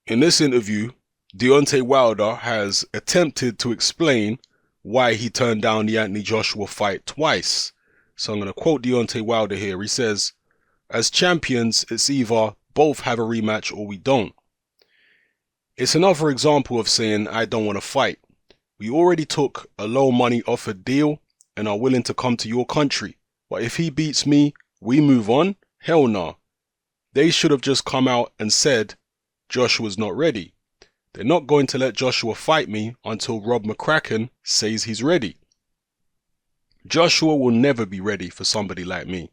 In this interview, Deontay Wilder has attempted to explain why he turned down the Anthony Joshua fight twice. So I'm going to quote Deontay Wilder here. He says, "As champions, it's either both have a rematch or we don't. It's another example of saying, I don't want to fight. We already took a low money offered deal and are willing to come to your country. But if he beats me, we move on? Hell no. They should have just come out and said, Joshua's not ready. They're not going to let Joshua fight me until Rob McCracken says he's ready. Joshua will never be ready for somebody like me.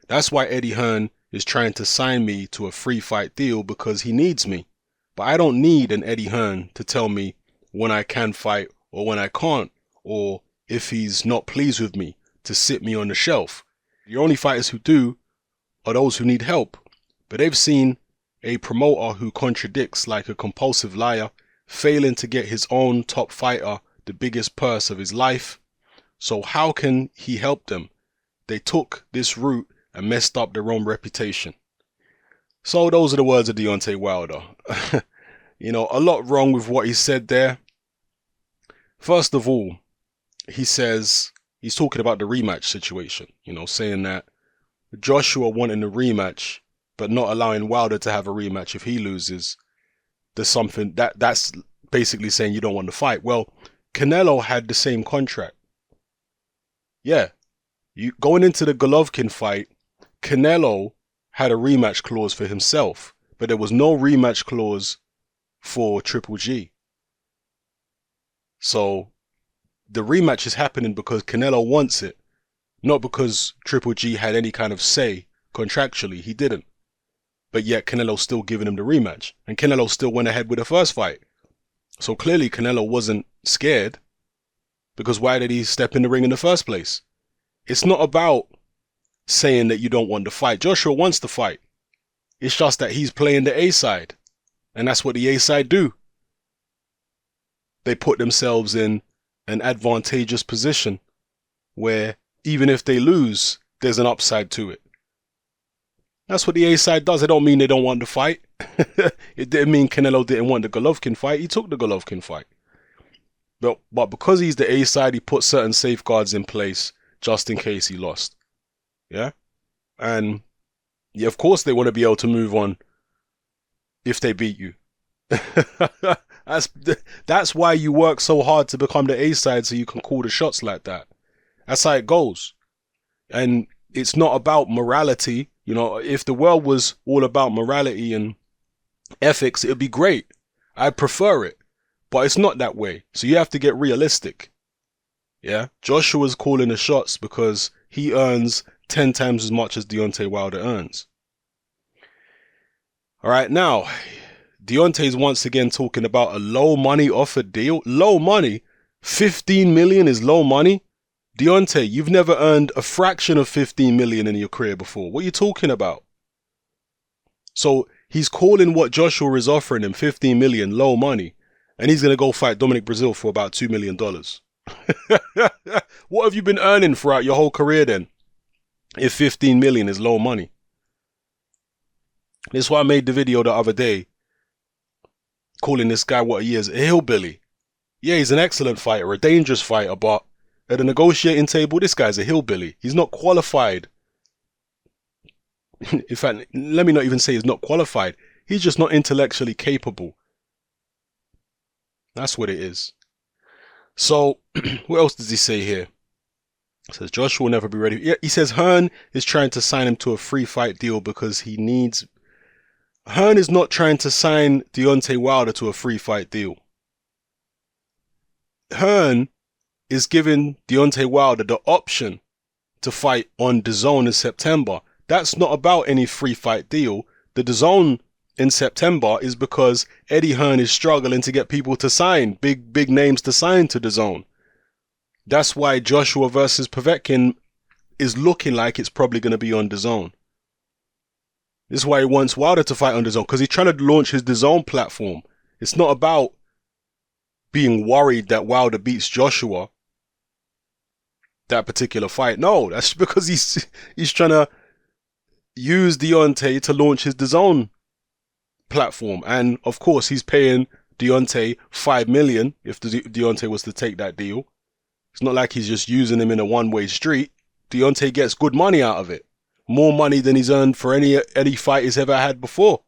That's why Eddie Hearn is trying to sign me to a free fight deal because he needs me. But I don't need an Eddie Hearn to tell me when I can fight or when I can't, or if he's not pleased with me, to sit me on the shelf. The only fighters who do are those who need help. But they've seen a promoter who contradicts like a compulsive liar, failing to get his own top fighter the biggest purse of his life. So how can he help them? They took this route and messed up their own reputation." So those are the words of Deontay Wilder. A lot wrong with what he said there. First of all, he says he's talking about the rematch situation, saying that Joshua wanting a rematch but not allowing Wilder to have a rematch if he loses. There's something that's basically saying you don't want to fight. Well, Canelo had the same contract. Yeah, going into the Golovkin fight, Canelo had a rematch clause for himself, but there was no rematch clause for Triple G. So the rematch is happening because Canelo wants it, not because Triple G had any kind of say contractually. He didn't. But yet Canelo's still giving him the rematch, and Canelo still went ahead with the first fight. So clearly Canelo wasn't scared, because why did he step in the ring in the first place? It's not about saying that you don't want to fight. Joshua wants to fight. It's just that he's playing the A side, and that's what the A side do. They put themselves in an advantageous position where even if they lose, there's an upside to it. That's what the A side does. It don't mean they don't want to fight. It didn't mean Canelo didn't want the Golovkin fight. He took the Golovkin fight. But because he's the A side, he put certain safeguards in place just in case he lost. Yeah? And yeah, of course they want to be able to move on if they beat you. That's why you work so hard to become the A side, so you can call the shots like that. That's how it goes. And it's not about morality. If the world was all about morality and ethics, it'd be great. I'd prefer it. But it's not that way. So you have to get realistic. Yeah? Joshua's calling the shots because he earns 10 times as much as Deontay Wilder earns. Alright, now, Deontay's once again talking about a low money offered deal. Low money? 15 million is low money? Deontay, you've never earned a fraction of 15 million in your career before. What are you talking about? So he's calling what Joshua is offering him 15 million low money, and he's going to go fight Dominic Brazil for about $2 million. What have you been earning throughout your whole career then, if 15 million is low money? This is why I made the video the other day calling this guy what he is, a hillbilly. Yeah, he's an excellent fighter, a dangerous fighter, but at the negotiating table, this guy's a hillbilly. He's not qualified. In fact, let me not even say he's not qualified. He's just not intellectually capable. That's what it is. So, what else does he say here? He says Joshua will never be ready. Yeah, he says Hearn is trying to sign him to a free fight deal because he needs... Hearn is not trying to sign Deontay Wilder to a free fight deal. Hearn is giving Deontay Wilder the option to fight on DAZN in September. That's not about any free fight deal. The DAZN in September is because Eddie Hearn is struggling to get people to sign, big names to sign to DAZN. That's why Joshua versus Povetkin is looking like it's probably going to be on DAZN. This is why he wants Wilder to fight on DAZN, because he's trying to launch his DAZN platform. It's not about being worried that Wilder beats Joshua that particular fight. No, that's because he's trying to use Deontay to launch his DAZN platform. And of course, he's paying Deontay $5 million if Deontay was to take that deal. It's not like he's just using him in a one-way street. Deontay gets good money out of it. More money than he's earned for any fight he's ever had before.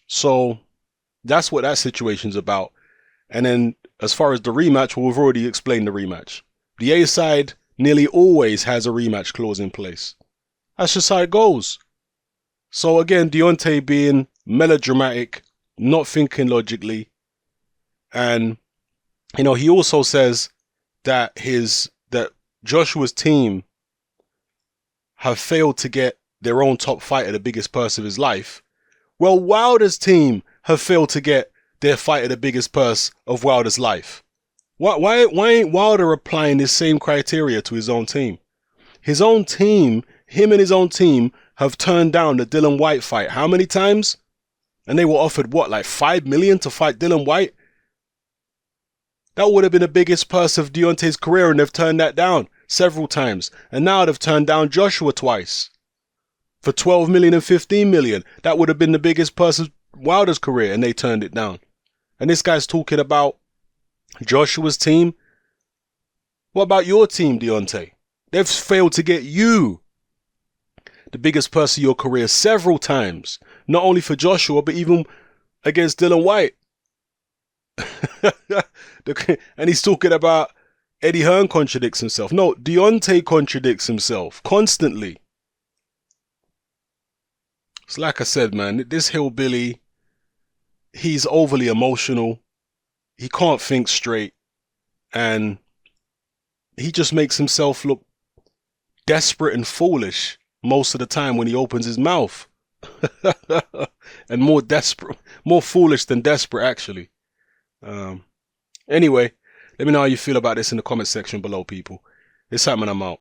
So that's what that situation's about. And then as far as the rematch, well, we've already explained the rematch. The A side nearly always has a rematch clause in place. That's just how it goes. So again, Deontay being melodramatic, not thinking logically. And, you know, he also says that that Joshua's team have failed to get their own top fighter, the biggest purse of his life. Well, Wilder's team have failed to get their fighter, the biggest purse of Wilder's life. Why ain't Wilder applying this same criteria to his own team? His own team, him and his own team, have turned down the Dillian Whyte fight. How many times? And they were offered what, like $5 million to fight Dillian Whyte? That would have been the biggest purse of Deontay's career, and they've turned that down several times. And now they've turned down Joshua twice for $12 million and $15 million. That would have been the biggest purse of Wilder's career, and they turned it down. And this guy's talking about Joshua's team. What about your team, Deontay? They've failed to get you the biggest purse of your career several times. Not only for Joshua, but even against Dillian Whyte. And he's talking about Eddie Hearn contradicts himself. No, Deontay contradicts himself constantly. It's like I said, man, this hillbilly, he's overly emotional. He can't think straight. And he just makes himself look desperate and foolish most of the time when he opens his mouth. And more foolish than desperate, actually. Anyway, let me know how you feel about this in the comment section below, people. It's happening, I'm out.